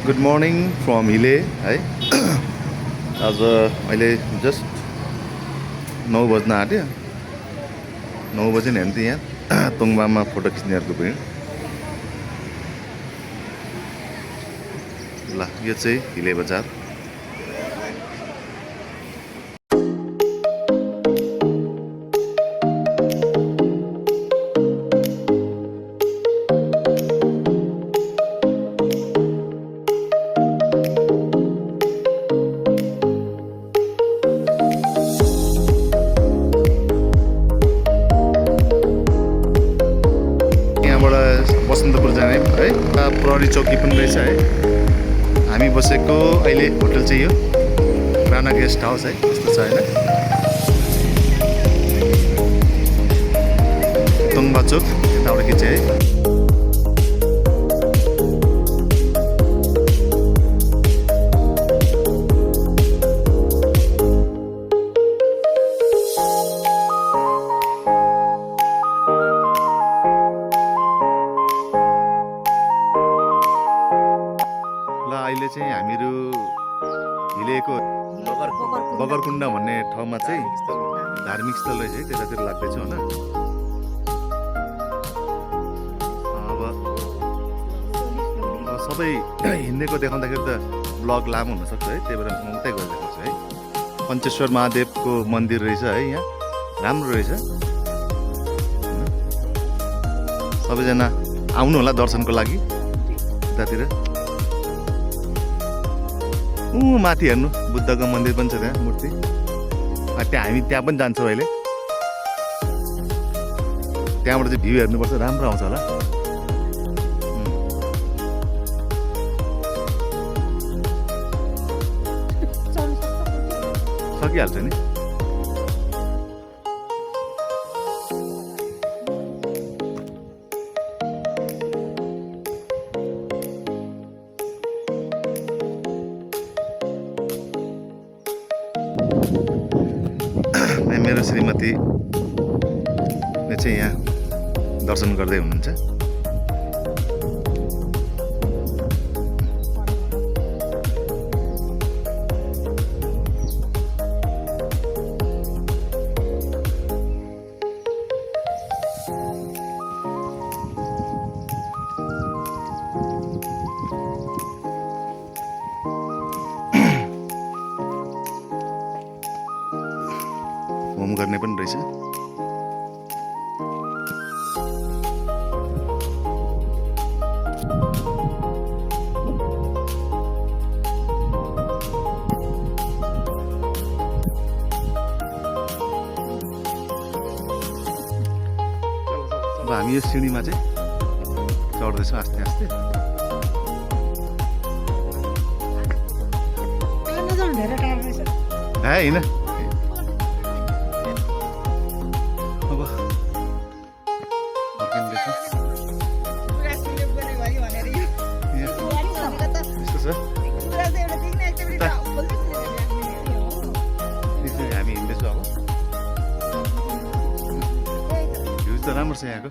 Good morning from हिले है। आज अहिले जस्ट 9 बज्न आँट्यो। 9 बजे नि हेर्नु यहाँ तोङबामा फोटो खिच्नेहरूको भिड। ल यो चाहिँ हिले बजार। बसन्तपुर जाने है, प्रहरी चौकी पनि रहेछ है। हामी बसेको अहिले होटल चाहिँ यो राणा गेस्ट हाउस है, यस्तो छ होइन। तोङबा चोक यताबाट खिचे है। अहिले चाहिँ हामीहरू हिलेको बगरकुण्ड भन्ने ठाउँमा चाहिँ धार्मिक स्थल रहेछ है, त्यतातिर लाग्दैछौँ होइन। अब सबै हिँडेको देखाउँदाखेरि त ब्लग लामो हुनसक्छ है, त्यही भएर म उतै गएर देखाउँछु है। पञ्चेश्वर महादेवको मन्दिर रहेछ है, यहाँ राम्रो रहेछ। सबैजना आउनु होला दर्शनको लागि उतातिर। माथि हेर्नु बुद्धको मन्दिर पनि छ, त्यहाँ मूर्ति। त्यहाँ हामी त्यहाँ पनि जान्छौँ अहिले। त्यहाँबाट चाहिँ भ्यू हेर्नुपर्छ, राम्रो आउँछ होला। सकिहाल्छ नि। मेरो श्रीमती चाहिँ यहाँ दर्शन गर्दै हुनुहुन्छ। होम गर्ने पनि रहेछ। अब हामी यो सिँढीमा चाहिँ चढ्दैछौँ आस्ते आस्ते। होइन हामी हिँड्दैछौँ अब। भ्यू त राम्रो छ यहाँको,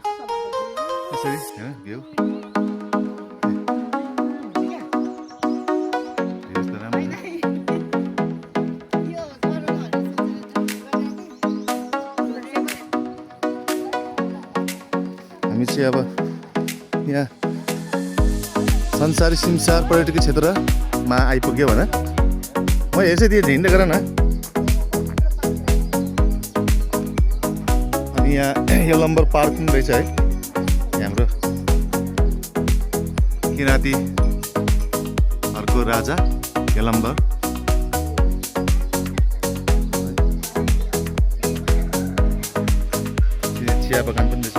यसरी होइन भ्यू। भ्यू त राम्रो छ। हामी चाहिँ अब यहाँ संसारी सिमसार पर्यटकीय क्षेत्रमा आइपुग्यो भने म यसै दिएँ हिँड्दै गर न। अनि यहाँ यलम्बर पार्क पनि रहेछ है, हाम्रो किराँतीहरूको राजा यलम्बर। चिया बगान पनि रहेछ।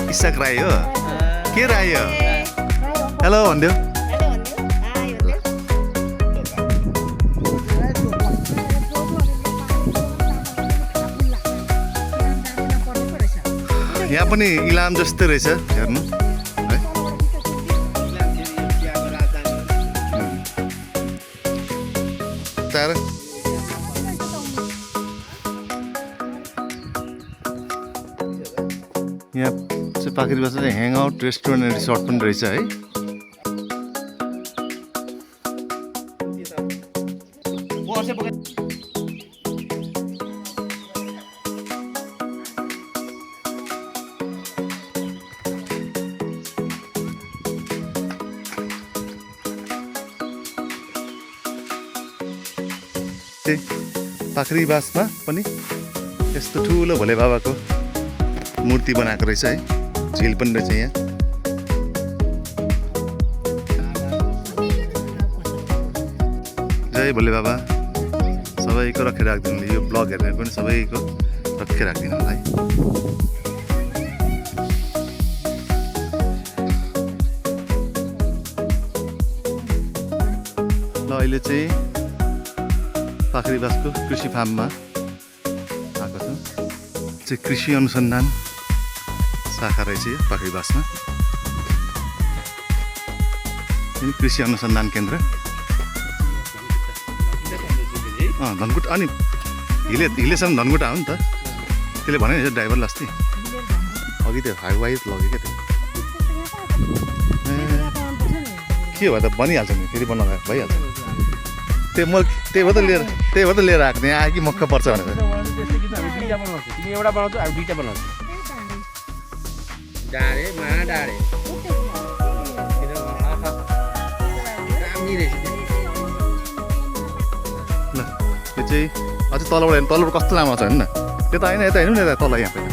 इसाक राई हो, के राई हो? हेलो भनिदेऊ। यहाँ पनि इलाम जस्तै रहेछ हेर्नु है। हतार यहाँ चाहिँ पाखरीबाट चाहिँ hang out restaurant and resort पनि रहेछ है। पाखरीबासमा पनि यस्तो ठुलो भोले बाबाको मूर्ति बनाएको रहेछ है। झिल पनि रहेछ यहाँ। जय भोले बाबा, सबैको रक्षा राखिदिनु। यो ब्लग हेर्ने पनि सबैको रक्षा राखिदिनु होला है। ल अहिले चाहिँ पाखरीबासको कृषि फार्ममा आएको छु। चाहिँ कृषि अनुसन्धान शाखा रहेछ यो पाखरीबासमा। कृषि अनुसन्धान केन्द्र धनकुटा। अनि हिलेसम्म धनकुटा हो नि त। त्यसले भने नि ड्राइभरले अस्ति अघि त्यो हाइवाई लग्यो क्या त्यो। के भयो त बनिहाल्छ नि, फेरि बनाउँदा भइहाल्छ। त्यही भएर त लिएर आएको थिएँ। आयो कि मक्क पर्छ भनेर। तिमी एउटा बनाउँछौ, अब दुईटा बनाउँछौ। डाँडे महाडाँडे ल यो चाहिँ अझै तलबाट हेर्नु, तलबाट कस्तो लामो छ हेर्नु न। त्यो त होइन, यता हेर्नु न, यता तल यहाँ पहिला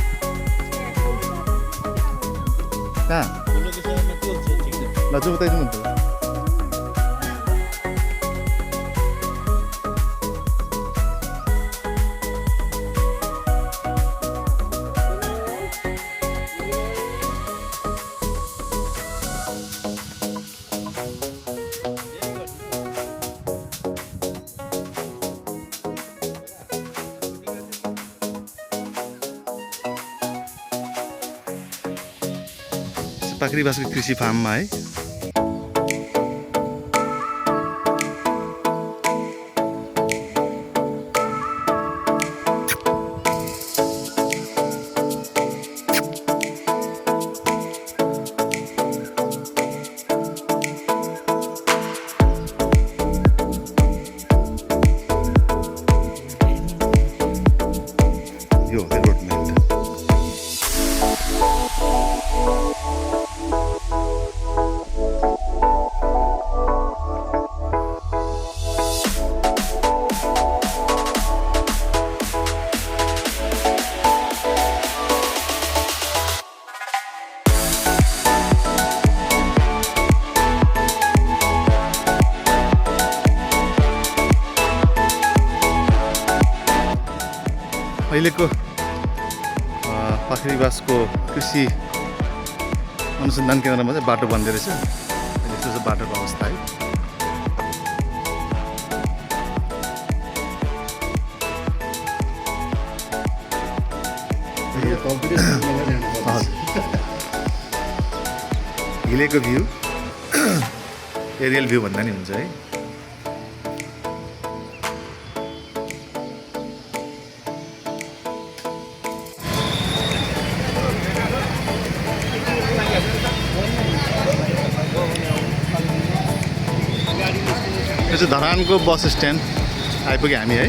कहाँ ल जो उतै जाउँ न त। पाखरीबासको कृषि फार्ममा है। यो हो रोड मेन्ट। अहिलेको पाखरीबासको कृषि अनुसन्धान केन्द्रमा चाहिँ बाटो बन्दै रहेछ। अहिले यस्तो छ बाटोको अवस्था है। हिलेको भ्यू एरियल भ्यू भन्दा नि हुन्छ है। यो चाहिँ धरानको बस स्ट्यान्ड आइपुग्यो हामी है।